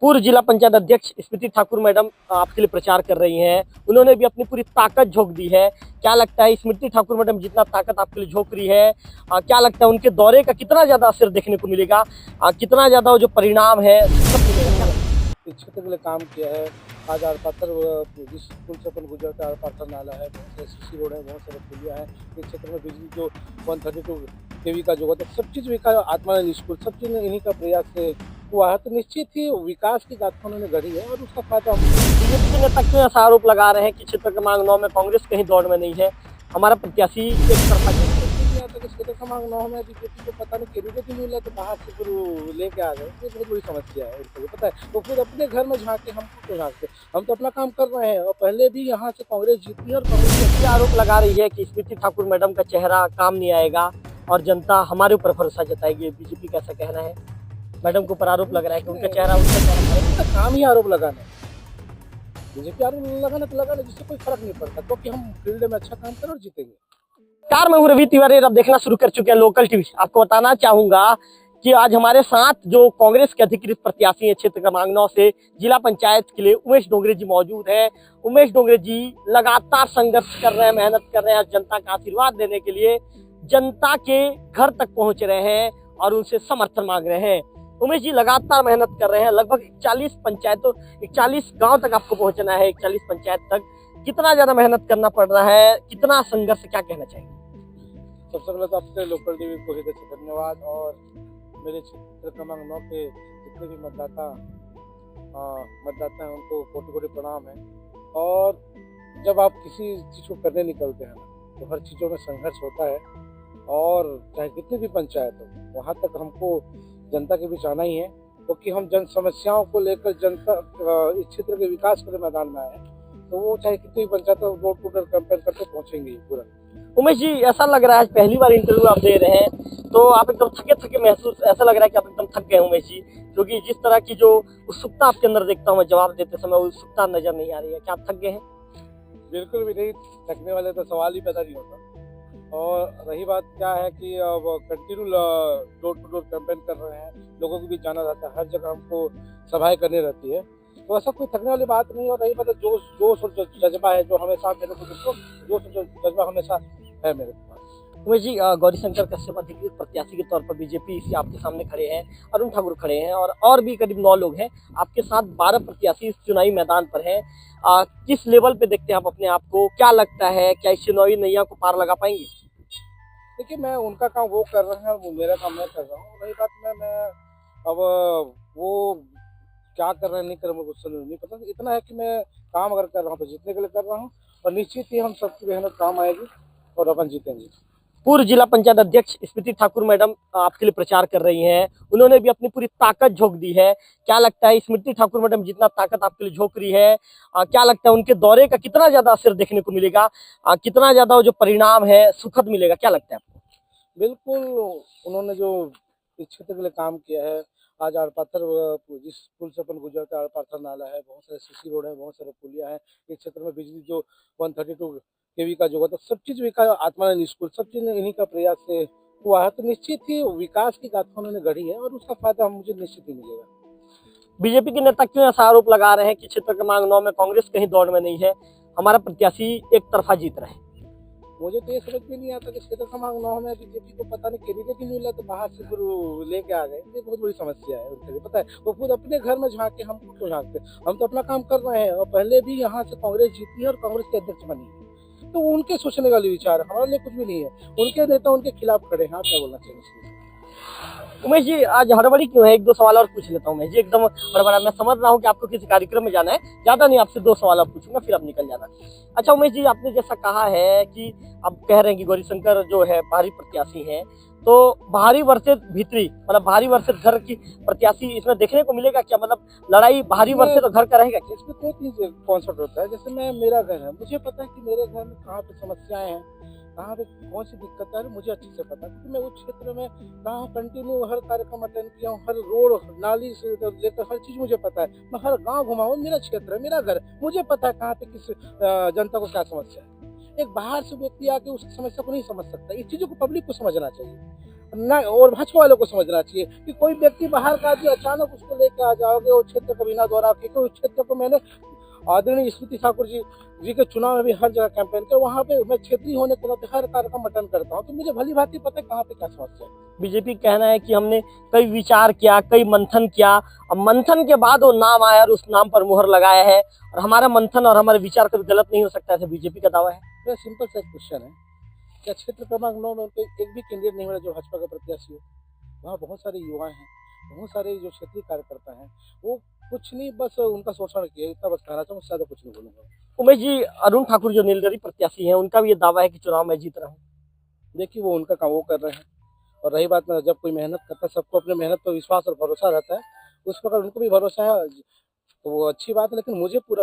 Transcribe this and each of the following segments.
पूर्व जिला पंचायत अध्यक्ष स्मृति ठाकुर मैडम आपके लिए प्रचार कर रही हैं। उन्होंने भी अपनी पूरी ताकत झोंक दी है। क्या लगता है स्मृति ठाकुर मैडम जितना ताकत आपके लिए झोंक रही है, क्या लगता है उनके दौरे का कितना ज्यादा असर देखने को मिलेगा, कितना ज्यादा वो जो परिणाम है सब मिलेगा? क्या लगता है? इस क्षेत्र के लिए काम किया है। आज आर पाथर जिस पुल से अपन गुजरते हैं, आर पाथर नाला है, बहुत सारे सीसी रोड है, बहुत सारे पुलिया है। इस क्षेत्र में बिजली जो 132 केवी का जो होता है, सब चीज़ विकास आत्मानंद स्कूल सब चीज़ इन्हीं का प्रयास से हुआ है। तो निश्चित ही विकास की गाथा उन्होंने गढ़ी है और उसका फायदा बीजेपी के नेता क्यों ऐसा आरोप लगा रहे हैं कि क्षेत्र क्रमांक 9 में कांग्रेस कहीं दौड़ में नहीं है, हमारा प्रत्याशी एक तरफा जीत है? क्षेत्र क्रमांक 9 में बीजेपी को पता नहीं कैंडिडेट ही नहीं मिला, तो बाहर से फिर लेके आ गए। ये बहुत बड़ी समस्या है उनको भी पता है। तो फिर अपने घर में झांके, हमको क्यों झांकते? हम तो अपना काम कर रहे हैं और पहले भी यहाँ से कांग्रेस जीती है और कांग्रेस ये आरोप लगा रही है कि स्मृति ठाकुर मैडम का चेहरा काम नहीं आएगा और जनता हमारे ऊपर भरोसा जताएगी। बीजेपी का ऐसा कहना है। मैडम के ऊपर आरोप लग रहा है कि उनका चेहरा काम ही आरोप लगाना है। बीजेपी आरोप लगाना तो लगाना, जिससे कोई फर्क नहीं पड़ता, क्योंकि हम फील्ड में अच्छा काम करें और जीतेंगे। कार में हूँ रवि तिवारी, अब देखना शुरू कर चुके हैं लोकल टीवी। आपको बताना चाहूंगा कि आज हमारे साथ जो कांग्रेस के अधिकृत प्रत्याशी हैं क्षेत्र क्रमांक 9 से जिला पंचायत के लिए उमेश डोंगरे जी मौजूद है। उमेश डोंगरे जी लगातार संघर्ष कर रहे हैं, मेहनत कर रहे हैं जनता का आशीर्वाद देने के लिए। जनता के घर तक पहुंच रहे हैं और उनसे समर्थन मांग रहे हैं। उमेश जी लगातार मेहनत कर रहे हैं, लगभग 41 पंचायतों 41 गांव तक आपको पहुंचना है, 41 पंचायत तक। कितना ज्यादा मेहनत करना पड़ रहा है, कितना संघर्ष, क्या कहना चाहिए? सबसे पहले तो आपसे लोकल टीवी को हृदय से धन्यवाद और मेरे क्षेत्र क्रमांक 9 के जितने भी मतदाता हैं उनको कोटि कोटि प्रणाम है। और जब आप किसी चीज़ को करने निकलते हैं ना, तो हर चीज़ों में संघर्ष होता है और चाहे कितनी भी पंचायत हो, वहाँ तक हमको जनता के बीच आना ही है, क्योंकि हम जन समस्याओं को लेकर जनता इस क्षेत्र के विकास के मैदान में आए हैं। तो वो चाहे कितनी भी पंचायत हो, रोड टू रोड कंपेयर करके पहुँचेंगे पूरा। उमेश जी ऐसा लग रहा है आज पहली बार इंटरव्यू आप दे रहे हैं, तो आप एकदम थके थके महसूस, ऐसा लग रहा है कि आप एकदम थक गए उमेश जी, क्योंकि जिस तरह की जो उत्सुकता आपके अंदर देखता हूँ मैं जवाब देते समय, उत्सुकता नजर नहीं आ रही है। क्या आप थक गए हैं? बिल्कुल भी नहीं, थकने वाले तो सवाल ही पैदा नहीं होता। और रही बात क्या है कि अब continue door to door campaign कर रहे हैं, लोगों को भी जाना रहता है, हर जगह हमको सभाएं करनी रहती है, तो ऐसा कोई थकने वाली बात नहीं। और रही बात जोश जोश और जज्बा है जो हमेशा मेरे को, जोश और जज्बा हमेशा है मेरे पास। उमेश जी गौरीशंकर कश्यप अधिकृत प्रत्याशी के तौर पर बीजेपी से आपके सामने खड़े हैं, अरुण ठाकुर खड़े हैं और भी करीब 9 लोग हैं। आपके साथ 12 प्रत्याशी इस चुनावी मैदान पर हैं। किस लेवल पे देखते हैं आप अपने आप को? क्या लगता है क्या इस चुनावी नैया को पार लगा पाएंगे? देखिए, मैं उनका काम वो कर रहे हैं और वो मेरा काम मैं कर रहा हूँ। रही बात मैं अब वो क्या कर रहे हैं नहीं कर रहे हैं मुझे नहीं पता। इतना है कि मैं काम अगर कर रहा हूँ तो जीतने के लिए कर रहा हूँ और निश्चित ही हम सबकी मेहनत काम आएगी और अपन जीतेंगे। पूर्व जिला पंचायत अध्यक्ष स्मृति ठाकुर मैडम आपके लिए प्रचार कर रही हैं। उन्होंने भी अपनी पूरी ताकत झोंक दी है। क्या लगता है स्मृति ठाकुर मैडम जितना ताकत आपके लिए झोंक रही है, क्या लगता है उनके दौरे का कितना ज्यादा असर देखने को मिलेगा, कितना ज्यादा वो जो परिणाम है सुखद मिलेगा? क्या लगता है आपको? बिल्कुल, उन्होंने जो इस क्षेत्र के लिए काम किया है। आज आर पाथर जिस पुल से अपन गुजरते हैं, आर पाथर नाला है, बहुत सारे सीसी रोड है, बहुत सारे पुलिया है। इस क्षेत्र में बिजली जो 132 केवी का जो होता है, सब चीज़ विकास आत्मानंद स्कूल सब चीज़ इन्हीं का प्रयास से हुआ है। तो निश्चित ही विकास की गाथा उन्होंने गढ़ी है और उसका फायदा मुझे निश्चित ही मिलेगा। बीजेपी के नेता क्यों ऐसा आरोप लगा रहे हैं कि क्षेत्र क्रमांक 9 में कांग्रेस कहीं दौड़ में नहीं है, हमारा प्रत्याशी एक तरफा जीत रहा है? मुझे तो ये समझ में नहीं आता कि क्षेत्र क्रमांक 9 में बीजेपी को पता नहीं कैंडिडेट ही नहीं मिला, तो बाहर से फिर लेके आ गए। ये बहुत बड़ी समस्या है उनके लिए पता है। वो खुद अपने घर में झांके, हमको क्यों झांकते? हम तो अपना काम कर रहे हैं और पहले भी यहाँ से कांग्रेस जीती है और कांग्रेस के अध्यक्ष बनी है। तो उनके सोचने वाले विचार है, हमारे लिए कुछ भी नहीं है। उनके नेता उनके खिलाफ खड़े हैं। हाँ, क्या बोलना चाहिए? उमेश जी आज हड़बड़ी क्यों है? एक दो सवाल और पूछ लेता हूँ उमेश जी, एकदम हड़बड़ा। मैं समझ रहा हूँ कि आपको किसी कार्यक्रम में जाना है, ज्यादा नहीं, आपसे 2 सवाल और पूछूंगा फिर आप निकल जाना। अच्छा उमेश जी, आपने जैसा कहा है कि आप कह रहे हैं कि गौरीशंकर जो है बाहरी प्रत्याशी हैं, तो बाहरी वर्सेस भीतरी, मतलब बाहरी वर्सेस घर की प्रत्याशी इसमें देखने को मिलेगा क्या? मतलब लड़ाई बाहरी वर्सेस तो घर का रहेगा क्या? इसमें कोई चीज कॉन्सेप्ट होता है। जैसे मेरा घर है, मुझे पता है कि मेरे घर में कहाँ पे समस्याएं हैं, कहाँ पे कौन सी दिक्कत है, मुझे अच्छे से पता है, क्योंकि मैं उस क्षेत्र में कहाँ कंटिन्यू हर कार्यक्रम अटेंड किया हूँ। हर रोड नाली से लेकर हर चीज मुझे पता है। मैं हर गांव घुमा हूँ, मेरा क्षेत्र है, मेरा घर, मुझे पता है कहाँ पे किस जनता को क्या समस्या है। एक बाहर से व्यक्ति आके उस समस्या को नहीं समझ सकता। इस चीजों को पब्लिक को समझना चाहिए। ना, और भाजपा वालों को समझना चाहिए कि कोई व्यक्ति बाहर का जो अचानक उसको लेके आ जाओगे वो क्षेत्र का बिना दौरा क्योंकि उस क्षेत्र को मैंने आदरणीय स्मृति ठाकुर जी के चुनाव में भी हर जगह कैंपेन किया, वहाँ पे मैं क्षेत्रीय होने के नाते हर कार्यक्रम अटेंड करता हूँ, तो मुझे भली भांति पता है कहाँ पे क्या समस्या है। बीजेपी का कहना है कि हमने कई विचार किया, कई मंथन किया, और मंथन के बाद वो नाम आया और उस नाम पर मुहर लगाया है, और हमारा मंथन और हमारे विचार कभी गलत नहीं हो सकता, ऐसा बीजेपी का दावा है। मेरा सिंपल सा क्वेश्चन है, क्या क्षेत्र क्रमांक 9 में उनके एक भी कैंडिडेट नहीं मिला जो भाजपा का प्रत्याशी हो? वहाँ बहुत सारे युवा हैं, बहुत सारे जो क्षेत्रीय कार्यकर्ता हैं, वो कुछ नहीं बस उनका शोषण किया, इतना बस कहना चाहूँ, ज्यादा कुछ नहीं बोलूंगा। उमेश जी, अरुण ठाकुर जो नीलगिरी प्रत्याशी हैं, उनका भी ये दावा है कि चुनाव में जीत रहा हूँ। देखिए वो उनका काम वो कर रहे हैं, और रही बात में जब कोई मेहनत करता है सबको अपने मेहनत पर विश्वास और भरोसा रहता है, उस प्रकार उनको भी भरोसा है, तो वो अच्छी बात है। लेकिन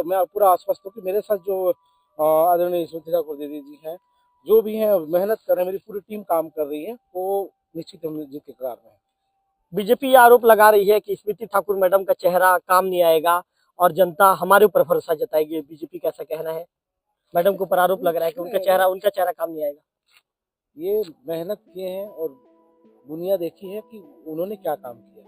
मैं पूरा आश्वस्त हूँ कि मेरे साथ जो आदरणीय स्मृति ठाकुर दीदी जी हैं, जो भी हैं मेहनत कर रहे हैं, मेरी पूरी टीम काम कर रही है, वो निश्चित हम जीत के कगार में है। बीजेपी ये आरोप लगा रही है कि स्मृति ठाकुर मैडम का चेहरा काम नहीं आएगा और जनता हमारे ऊपर भरोसा जताएगी, बीजेपी का ऐसा कहना है। मैडम के ऊपर आरोप लग रहा है कि उनका चेहरा काम नहीं आएगा। ये मेहनत किए हैं और दुनिया देखी है कि उन्होंने क्या काम किया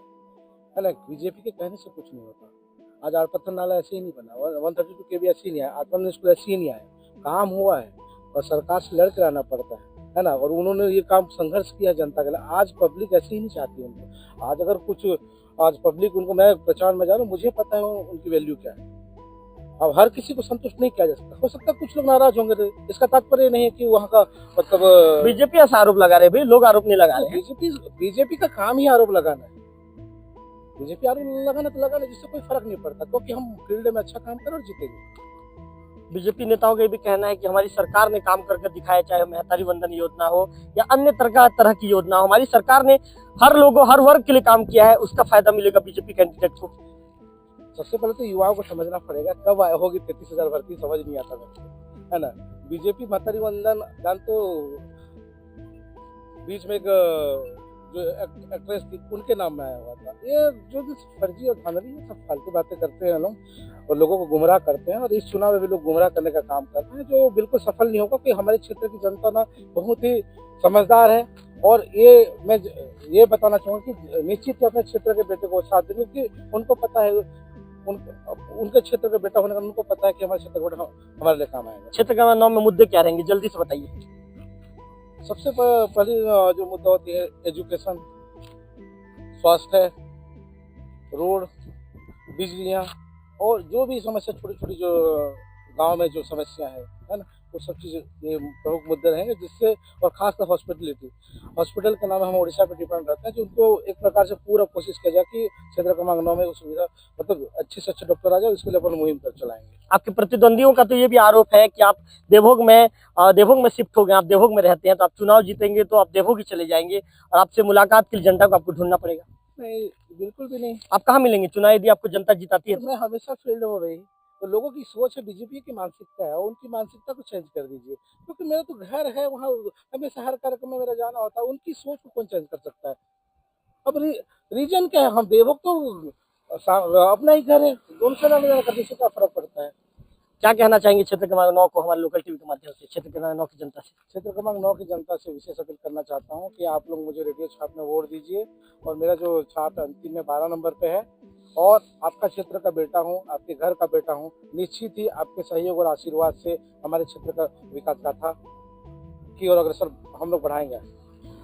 है ना। बीजेपी के कहने से कुछ नहीं होता। आज आड़पत्थर नाला ऐसे ही नहीं बना, 132 के भी ऐसे ही नहीं आया, आत्मा स्कूल ऐसे ही नहीं आया, काम हुआ है और सरकार से लड़ के रहना पड़ता है ना। और उन्होंने ये काम संघर्ष किया जनता के लिए। आज पब्लिक ऐसे ही नहीं चाहती उनको। आज अगर कुछ आज पब्लिक उनको, मैं प्रचार में जा रहा हूँ, मुझे पता है उनकी वैल्यू क्या है। अब हर किसी को संतुष्ट नहीं किया जा सकता, हो सकता है कुछ लोग नाराज होंगे, तो इसका तात्पर्य नहीं है कि वहाँ का मतलब बीजेपी ऐसा आरोप लगा रहे, भाई लोग आरोप नहीं लगा रहे। बीजेपी का काम ही आरोप लगाना है। बीजेपी आरोप लगाना तो लगाना, जिससे कोई फर्क नहीं पड़ता, क्योंकि हम फील्ड में अच्छा काम करें और जीतेंगे। बीजेपी नेताओं का ये भी कहना है कि हमारी सरकार ने काम करके दिखाया, चाहे महतारी वंदन योजना हो या अन्य तरह की योजना हो, हमारी सरकार ने हर लोगों, हर वर्ग के लिए काम किया है, उसका फायदा मिलेगा बीजेपी कैंडिडेट को। सबसे पहले तो युवाओं को समझना पड़ेगा, कब होगी 33,000 भर्ती, समझ नहीं आता है ना। बीजेपी महतारी वंदन दान तो बीच में एक जो एक्ट्रेस थी उनके नाम में आया हुआ था। ये जो फर्जी और धांधली, ये सब फालतू बातें करते हैं लोग और लोगों को गुमराह करते हैं, और इस चुनाव में भी लोग गुमराह करने का काम करते हैं, जो बिल्कुल सफल नहीं होगा। क्योंकि हमारे क्षेत्र की जनता ना बहुत ही समझदार है, और मैं ये बताना चाहूँगा कि निश्चित अपने क्षेत्र के बेटे को साथ देंगे, क्योंकि उनको पता है, उनके क्षेत्र का बेटा होने का उनको पता है कि हमारे क्षेत्र का बेटा हमारे लिए काम आएगा। क्षेत्र का नाम में मुद्दे क्या रहेंगे, जल्दी से बताइए। सबसे पहली जो मुद्दा होती है एजुकेशन, स्वास्थ्य, रोड, बिजलियाँ, और जो भी समस्या छोटी छोटी जो गांव में जो समस्या है ना, वो सब चीज़ ये प्रमुख मुद्दे रहेंगे, जिससे, और खासकर हॉस्पिटलिटी, हॉस्पिटल के नाम हम उड़ीसा पे डिपेंड रहते हैं, जो उनको एक प्रकार से पूरा कोशिश किया जाए कि क्षेत्र क्रमांक 9 में सुविधा, मतलब अच्छे से अच्छे डॉक्टर आ जाए, इसके लिए अपन मुहिम कर चलाएंगे। आपके प्रतिद्वंदियों का तो ये भी आरोप है कि आप देवभोग में शिफ्ट हो गए, आप देवभोग में रहते हैं, तो आप चुनाव जीतेंगे तो आप देवभोग ही चले जाएंगे और आपसे मुलाकात के लिए जनता को आपको ढूंढना पड़ेगा। नहीं, बिल्कुल भी नहीं। आप कहाँ मिलेंगे चुनाव यदि आपको जनता जिताती है? तो मैं हमेशा फील्ड में रही, तो लोगों की सोच है, बीजेपी की मानसिकता है, उनकी मानसिकता को चेंज कर दीजिए, क्योंकि मेरा तो घर है वहाँ, हमेशा हर कार्यक्रम में मेरा जाना होता है। उनकी सोच को कौन चेंज कर सकता है? अब रीजन क्या है? हम देवभोग तो अपना ही घर है, दोनों से ना करने से क्या फर्क पड़ता है? क्या कहना चाहेंगे क्षेत्र क्रमांक 9 को हमारे लोकल टीवी के माध्यम से, क्षेत्र क्रमांक 9 की जनता से? क्षेत्र क्रमांक 9 की जनता से विशेष अपील करना चाहता हूँ कि आप लोग मुझे रेडियो छाप में वोट दीजिए, और मेरा जो छाप अंतिम में 12 नंबर पे है, और आपका क्षेत्र का बेटा हूँ, आपके घर का बेटा हूँ। निश्चित ही आपके सहयोग और आशीर्वाद से हमारे क्षेत्र का विकास गाथा की ओर अग्रसर हम लोग बढ़ाएंगे।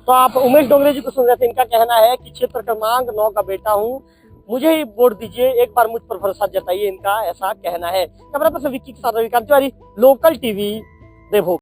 तो आप उमेश डोंगरे जी को सुन रहे थे, इनका कहना है कि क्षेत्र क्रमांक 9 का बेटा हूँ, मुझे ही वोट दीजिए, एक बार मुझ पर भरोसा जताइए, इनका ऐसा कहना है। कैमरा पर्सन विक्की के साथ रविकांत तिवारी, लोकल टीवी, देवभोग।